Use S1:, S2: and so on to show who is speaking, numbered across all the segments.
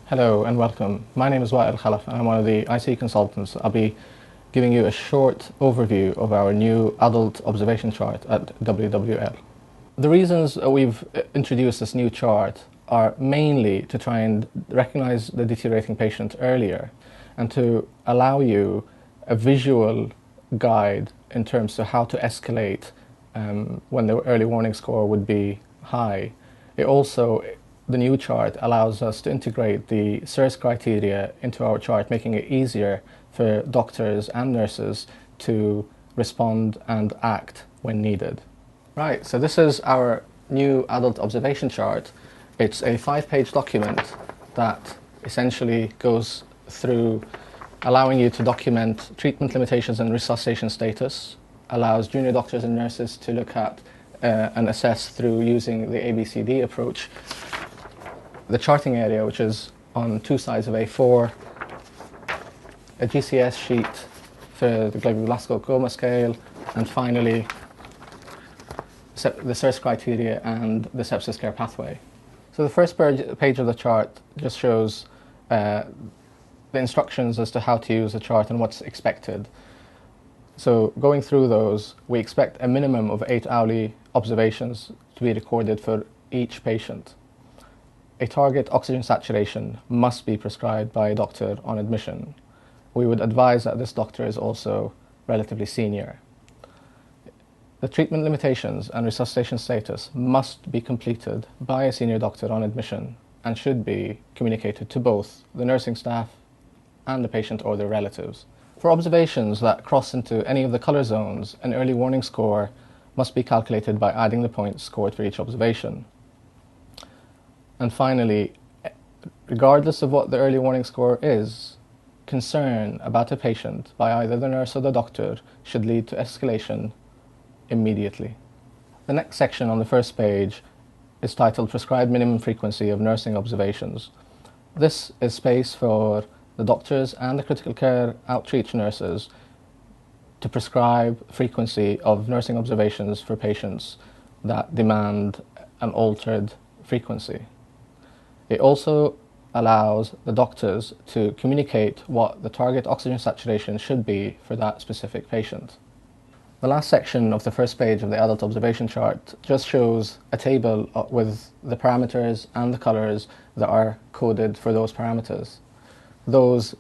S1: Hello and welcome. My name is Wa'il Khalaf and I'm one of the IC consultants. I'll be giving you a short overview of our new adult observation chart at WWL. The reasons we've introduced this new chart are mainly to try and recognize the deteriorating patient earlier and to allow you a visual guide in terms of how to escalate when the early warning score would be high. The new chart allows us to integrate the SIRS criteria into our chart, making it easier for doctors and nurses to respond and act when needed. Right, so this is our new adult observation chart. It's a 5-page document that essentially goes through allowing you to document treatment limitations and resuscitation status, allows junior doctors and nurses to look at and assess through using the ABCD approach. The charting area, which is on 2 sides of A4, a GCS sheet for the Glasgow Coma scale, and finally the SIRS criteria and the sepsis care pathway. So the first page of the chart just shows the instructions as to how to use the chart and what's expected. So going through those, we expect a minimum of 8 hourly observations to be recorded for each patient. A target oxygen saturation must be prescribed by a doctor on admission. We would advise that this doctor is also relatively senior. The treatment limitations and resuscitation status must be completed by a senior doctor on admission and should be communicated to both the nursing staff and the patient or their relatives. For observations that cross into any of the colour zones, an early warning score must be calculated by adding the points scored for each observation. And finally, regardless of what the early warning score is, concern about a patient by either the nurse or the doctor should lead to escalation immediately. The next section on the first page is titled Prescribed Minimum Frequency of Nursing Observations. This is space for the doctors and the critical care outreach nurses to prescribe frequency of nursing observations for patients that demand an altered frequency. It also allows the doctors to communicate what the target oxygen saturation should be for that specific patient. The last section of the first page of the adult observation chart just shows a table with the parameters and the colours that are coded for those parameters. Those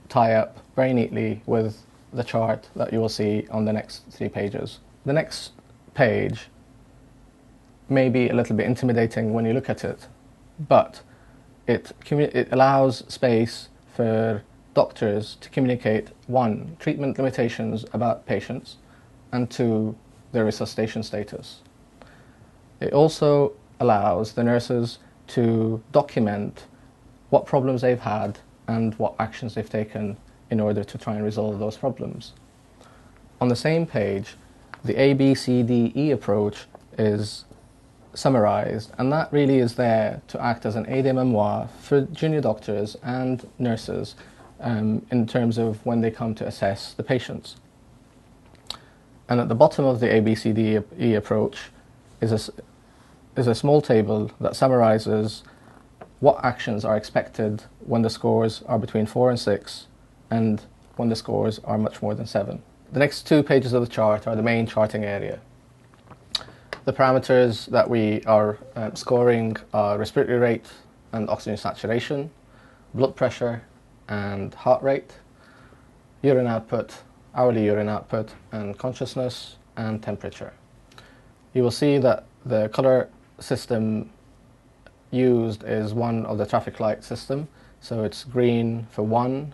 S1: tie up very neatly with the chart that you will see on the next 3 pages. The next page may be a little bit intimidating when you look at it, but it allows space for doctors to communicate 1, treatment limitations about patients, and 2, their resuscitation status. It also allows the nurses to document what problems they've had and what actions they've taken in order to try and resolve those problems. On the same page, the ABCDE approach is summarized, and that really is there to act as an aide-memoire for junior doctors and nurses in terms of when they come to assess the patients. And at the bottom of the ABCDE approach is a small table that summarizes what actions are expected when the scores are between 4 and 6 and when the scores are much more than 7. The next 2 pages of the chart are the main charting area. The parameters that we are scoring are respiratory rate and oxygen saturation, blood pressure and heart rate, urine output, hourly urine output, and consciousness and temperature. You will see that the colour system used is one of the traffic light system, so it's green for 1,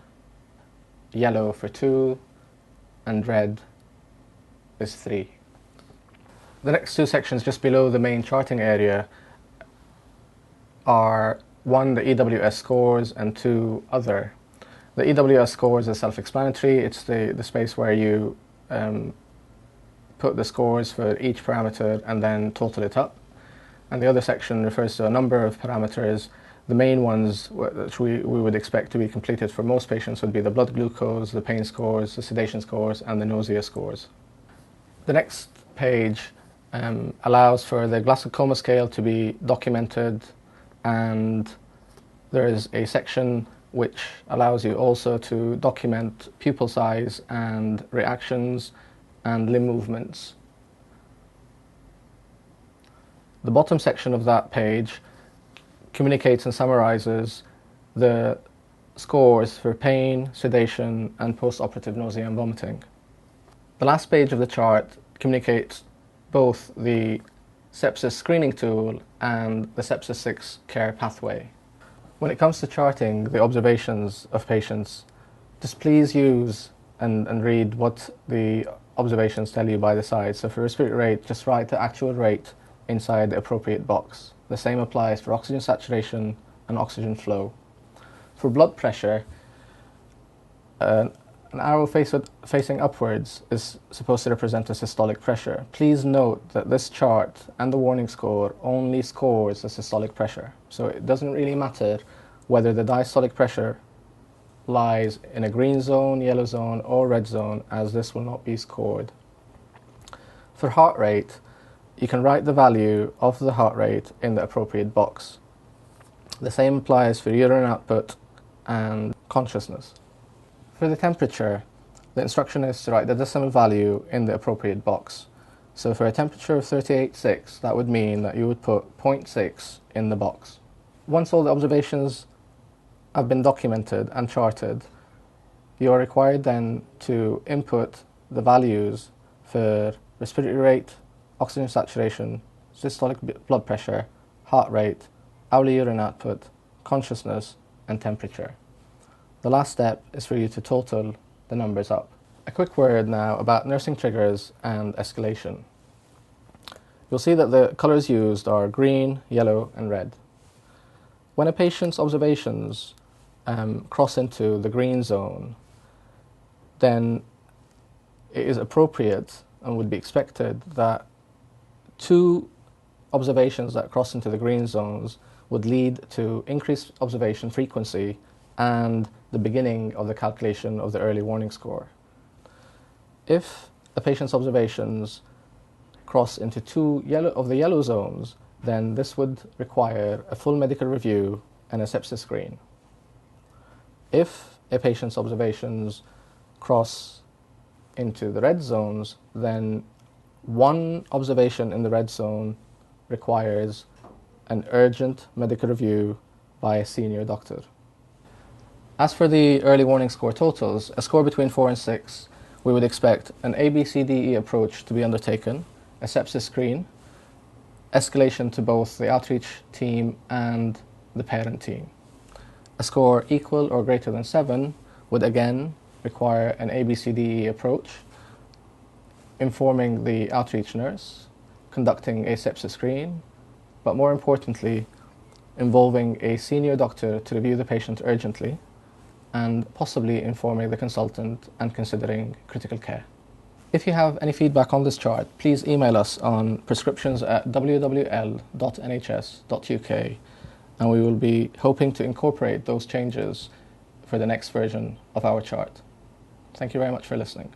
S1: yellow for 2, and red is 3. The next 2 sections just below the main charting area are 1, the EWS scores, and 2, other. The EWS scores is self-explanatory. It's the space where you put the scores for each parameter and then total it up. And the other section refers to a number of parameters. The main ones which we would expect to be completed for most patients would be the blood glucose, the pain scores, the sedation scores, and the nausea scores. The next page allows for the Glasgow Coma scale to be documented and There is a section which allows you also to document pupil size and reactions and limb movements. The bottom section of that page communicates and summarizes the scores for pain, sedation, and post-operative nausea and vomiting. The last page of the chart communicates both the sepsis screening tool and the Sepsis 6 care pathway. When it comes to charting the observations of patients, just please use and read what the observations tell you by the side. So for respiratory rate, just write the actual rate inside the appropriate box. The same applies for oxygen saturation and oxygen flow. For blood pressure, an arrow facing upwards is supposed to represent a systolic pressure. Please note that this chart and the warning score only scores the systolic pressure. So it doesn't really matter whether the diastolic pressure lies in a green zone, yellow zone, or red zone, as this will not be scored. For heart rate, you can write the value of the heart rate in the appropriate box. The same applies for urine output and consciousness. For the temperature, the instruction is to write the decimal value in the appropriate box. So for a temperature of 38.6, that would mean that you would put 0.6 in the box. Once all the observations have been documented and charted, you are required then to input the values for respiratory rate, oxygen saturation, systolic blood pressure, heart rate, hourly urine output, consciousness, and temperature. The last step is for you to total the numbers up. A quick word now about nursing triggers and escalation. You'll see that the colours used are green, yellow, and red. When a patient's observations cross into the green zone, then it is appropriate and would be expected that two observations that cross into the green zones would lead to increased observation frequency and the beginning of the calculation of the early warning score. If a patient's observations cross into two of the yellow zones, then this would require a full medical review and a sepsis screen. If a patient's observations cross into the red zones, then one observation in the red zone requires an urgent medical review by a senior doctor. As for the early warning score totals, a score between 4 and 6, we would expect an ABCDE approach to be undertaken, a sepsis screen, escalation to both the outreach team and the parent team. A score equal or greater than 7 would again require an ABCDE approach, informing the outreach nurse, conducting a sepsis screen, but more importantly, involving a senior doctor to review the patient urgently, and possibly informing the consultant and considering critical care. If you have any feedback on this chart, please email us on prescriptions@wwl.nhs.uk, and we will be hoping to incorporate those changes for the next version of our chart. Thank you very much for listening.